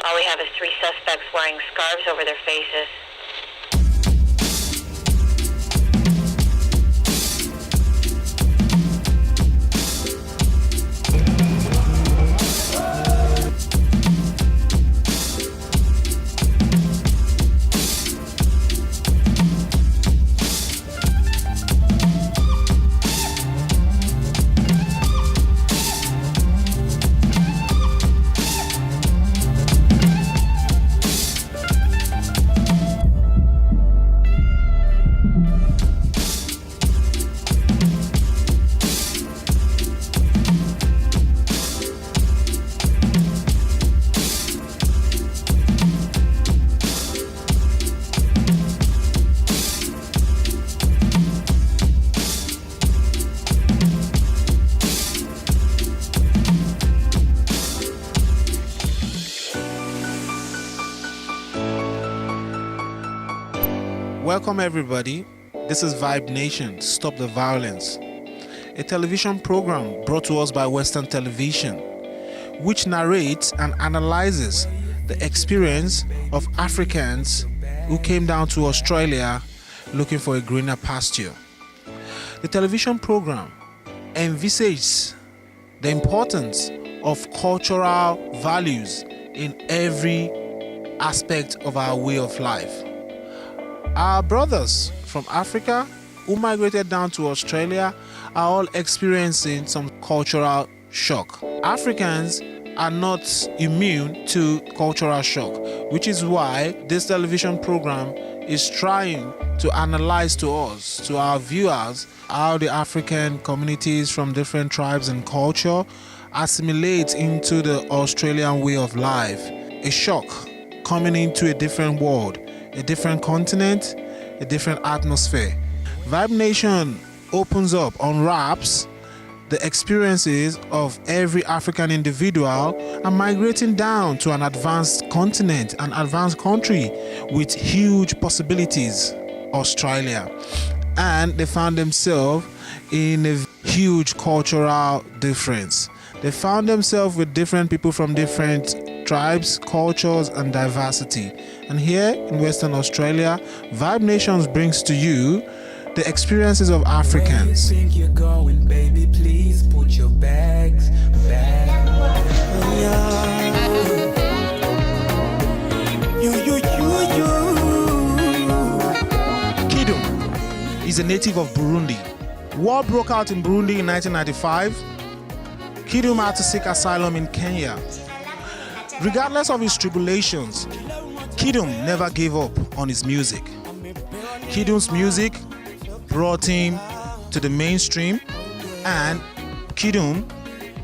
All we have is 3 suspects wearing scarves over their faces. Welcome everybody, this is Vibe Nation, Stop the Violence, a television program brought to us by Western Television, which narrates and analyzes the experience of Africans who came down to Australia looking for a greener pasture. The television program envisages the importance of cultural values in every aspect of our way of life. Our brothers from Africa who migrated down to Australia are all experiencing some cultural shock. Africans are not immune to cultural shock, which is why this television program is trying to analyze to us, to our viewers, how the African communities from different tribes and culture assimilate into the Australian way of life. A shock coming into a different world, a different continent, a different atmosphere. Vibe Nation opens up, unwraps the experiences of every African individual and migrating down to an advanced continent, an advanced country with huge possibilities, Australia. And they found themselves in a huge cultural difference. They found themselves with different people from different tribes, cultures, and diversity. And here in Western Australia, Vibe Nations brings to you the experiences of Africans. Where you think you're going, baby, please put your bags back. Kidum is a native of Burundi. War broke out in Burundi in 1995. Kidum had to seek asylum in Kenya. Regardless of his tribulations, Kidum never gave up on his music. Kidum's music brought him to the mainstream, and Kidum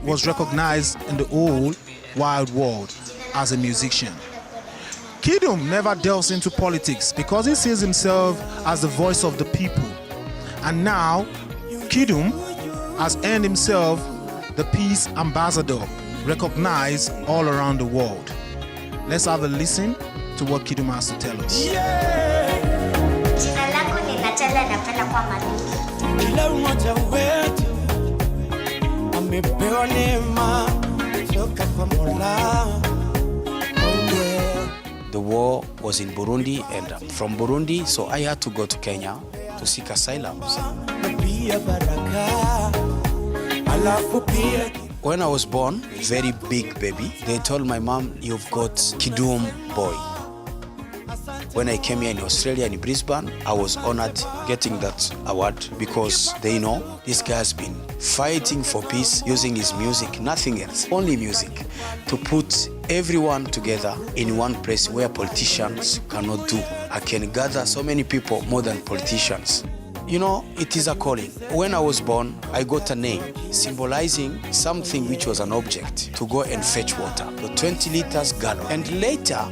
was recognized in the whole wide world as a musician. Kidum never delves into politics because he sees himself as the voice of the people. And now, Kidum has earned himself the Peace Ambassador, recognized all around the world. Let's have a listen to what Kidum has to tell us. Jina lako ni Natala, napenda kwa Maliki. Kila mmoja wetu amepewa neema kutoka kwa Mola. The war was in Burundi, and I'm from Burundi, so I had to go to Kenya to seek asylum. Pia baraka alafu pia. When I was born, very big baby, they told my mom, you've got Kidum boy. When I came here in Australia, in Brisbane, I was honored getting that award because they know this guy has been fighting for peace using his music, nothing else, only music, to put everyone together in one place where politicians cannot do. I can gather so many people more than politicians. You know, it is a calling. When I was born, I got a name symbolizing something which was an object to go and fetch water, the 20 liters gallon. And later,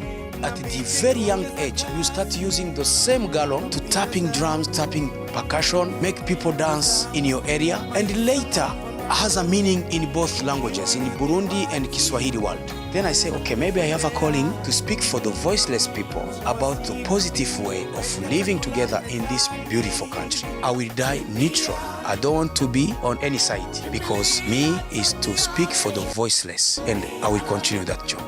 at the very young age, you start using the same gallon to tapping drums, tapping percussion, make people dance in your area. And later, has a meaning in both languages, in Burundi and Kiswahili world. Then I say, okay, maybe I have a calling to speak for the voiceless people about the positive way of living together in this beautiful country. I will die neutral. I don't want to be on any side because me is to speak for the voiceless, and I will continue that job.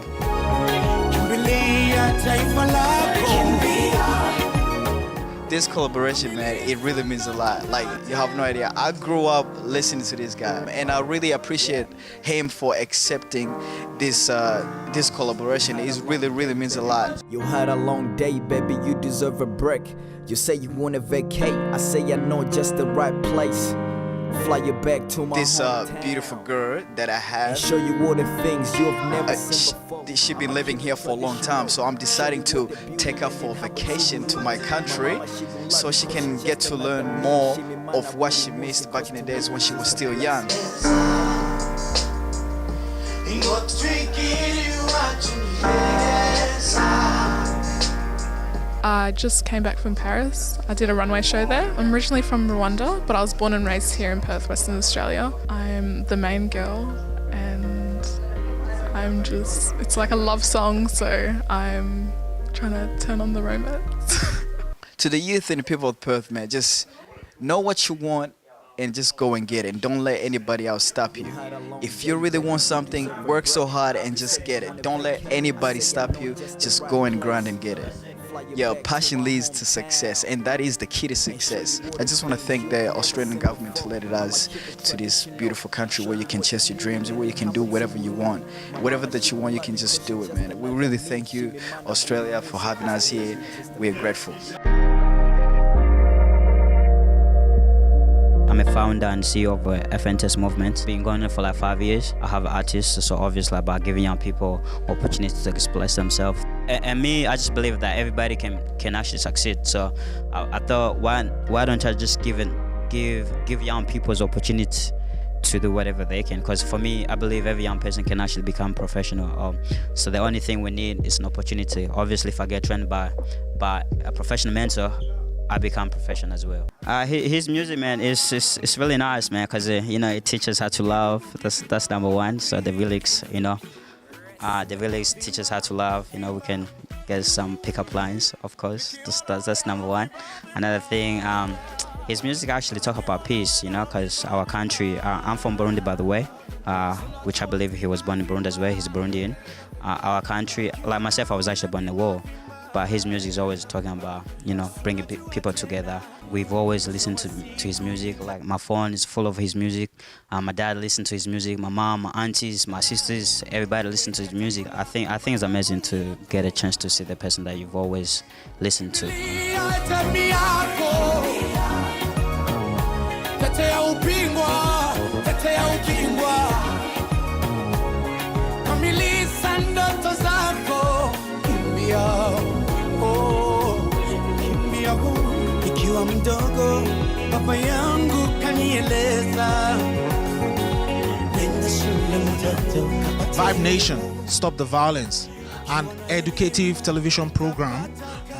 This collaboration, man, it really means a lot. Like, you have no idea. I grew up listening to this guy, and I really appreciate him for accepting this this collaboration. It really means a lot. You had a long day, baby, you deserve a break. You say you wanna vacate, I say I know just the right place. Fly you back to my This beautiful girl that I have, and show you all the things you've never seen before. she's been living here for a long time, so I'm deciding to take her for vacation to my country so she can get to learn more of what she missed back in the days when she was still young. I just came back from Paris. I did a runway show there. I'm originally from Rwanda, but I was born and raised here in Perth, Western Australia. I'm the main girl, and it's like a love song, so I'm trying to turn on the romance. To the youth and the people of Perth, man, just know what you want and just go and get it. Don't let anybody else stop you. If you really want something, work so hard and just get it. Don't let anybody stop you. Just go and grind and get it. Yeah, passion leads to success, and that is the key to success. I just want to thank the Australian government to let us to this beautiful country where you can chase your dreams, where you can do whatever you want. Whatever that you want, you can just do it, man. We really thank you, Australia, for having us here. We're grateful. I'm a founder and CEO of FNTS movement. Been going on for like 5 years. I have artists, so obviously about giving young people opportunities to express themselves. And me, I just believe that everybody can actually succeed. So I thought, why don't I just give young people the opportunity to do whatever they can? Because for me, I believe every young person can actually become professional. So the only thing we need is an opportunity. Obviously, if I get trained by a professional mentor, I become professional as well. His music, man, is really nice, man, because it teaches how to love. That's number one. So the lyrics, the lyrics teach us how to love. We can get some pickup lines, of course. That's number one. Another thing, his music actually talk about peace, because our country. I'm from Burundi, by the way, which I believe he was born in Burundi as well. He's Burundian. Our country, like myself, I was actually born in the war. But his music is always talking about, bringing people together. We've always listened to his music. Like, my phone is full of his music. My dad listens to his music. My mom, my aunties, my sisters, everybody listens to his music. I think it's amazing to get a chance to see the person that you've always listened to. Ikiwa mdogo baba yangu kanieleza nenda shule mtoto. Vibe Nation, Stop the Violence, an educative television program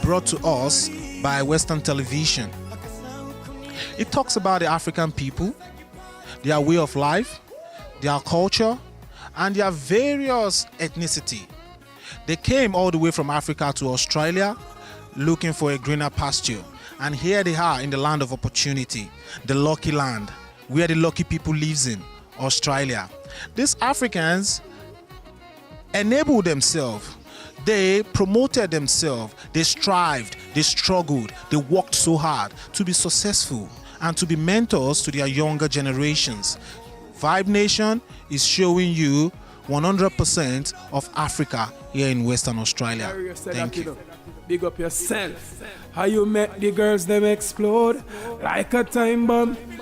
brought to us by Western Television. It talks about the African people, their way of life, their culture, and their various ethnicity. They came all the way from Africa to Australia looking for a greener pasture. And here they are in the land of opportunity, the lucky land, where the lucky people lives in, Australia. These Africans enabled themselves. They promoted themselves. They strived. They struggled. They worked so hard to be successful and to be mentors to their younger generations. Vibe Nation is showing you 100% of Africa here in Western Australia. Thank you. Big up yourself. How you make the girls them explode like a time bomb. Something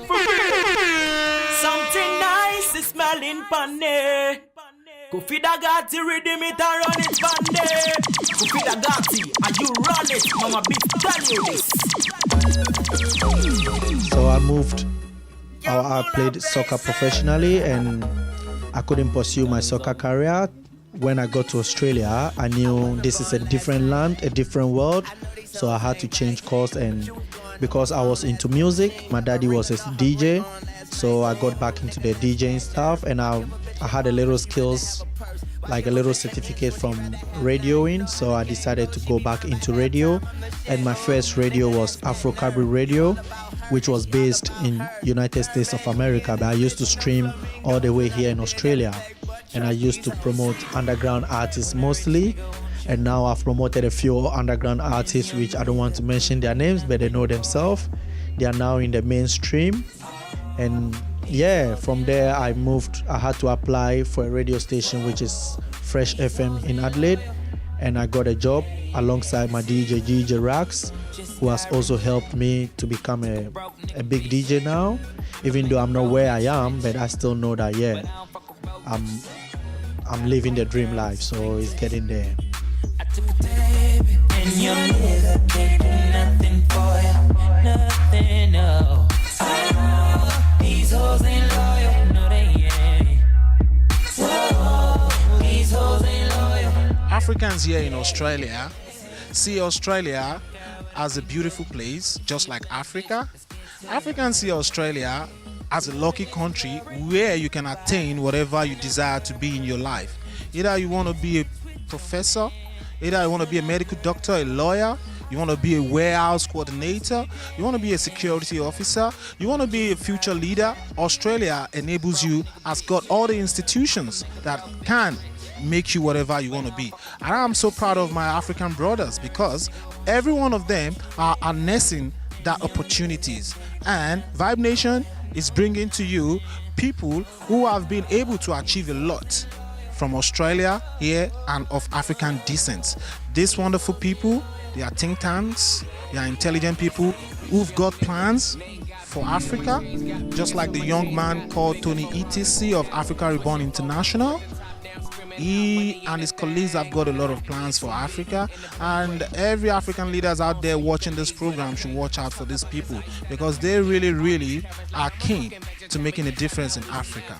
nice is smelling panne. Kufida gati rhythm it and run it panne. Kufida gati and you run it. Mama Beef tell you this. So I moved. I played soccer professionally and I couldn't pursue my soccer career. When I got to Australia, I knew this is a different land, a different world, so I had to change course. And because I was into music, my daddy was a DJ, so I got back into the DJing stuff, and I had a little skills, like a little certificate from radioing, so I decided to go back into radio. And my first radio was Afro Cabri Radio, which was based in United States of America, but I used to stream all the way here in Australia. And I used to promote underground artists mostly. And now I've promoted a few underground artists, which I don't want to mention their names, but they know themselves. They are now in the mainstream. And yeah, from there I had to apply for a radio station, which is Fresh FM in Adelaide. And I got a job alongside my DJ Rax, who has also helped me to become a big DJ now. Even though I'm not where I am, but I still know that, yeah, I'm living the dream life, so it's getting there. And your nigga can't do nothing for you, nothing, no. These hoes ain't loyal, no they ain't. Whoa, these hoes ain't loyal. Africans here in Australia see Australia as a beautiful place, just like Africa. Africans see Australia as a lucky country where you can attain whatever you desire to be in your life. Either you want to be a professor, either you want to be a medical doctor, a lawyer, you want to be a warehouse coordinator, you want to be a security officer, you want to be a future leader. Australia enables you, has got all the institutions that can make you whatever you want to be. And I'm so proud of my African brothers because every one of them are harnessing that opportunities. And Vibe Nation is bringing to you people who have been able to achieve a lot from Australia here and of African descent. These wonderful people, they are think tanks, they are intelligent people who've got plans for Africa, just like the young man called Tony ETC of Africa Reborn International. He and his colleagues have got a lot of plans for Africa, and every African leaders out there watching this program should watch out for these people because they really are keen to making a difference in Africa.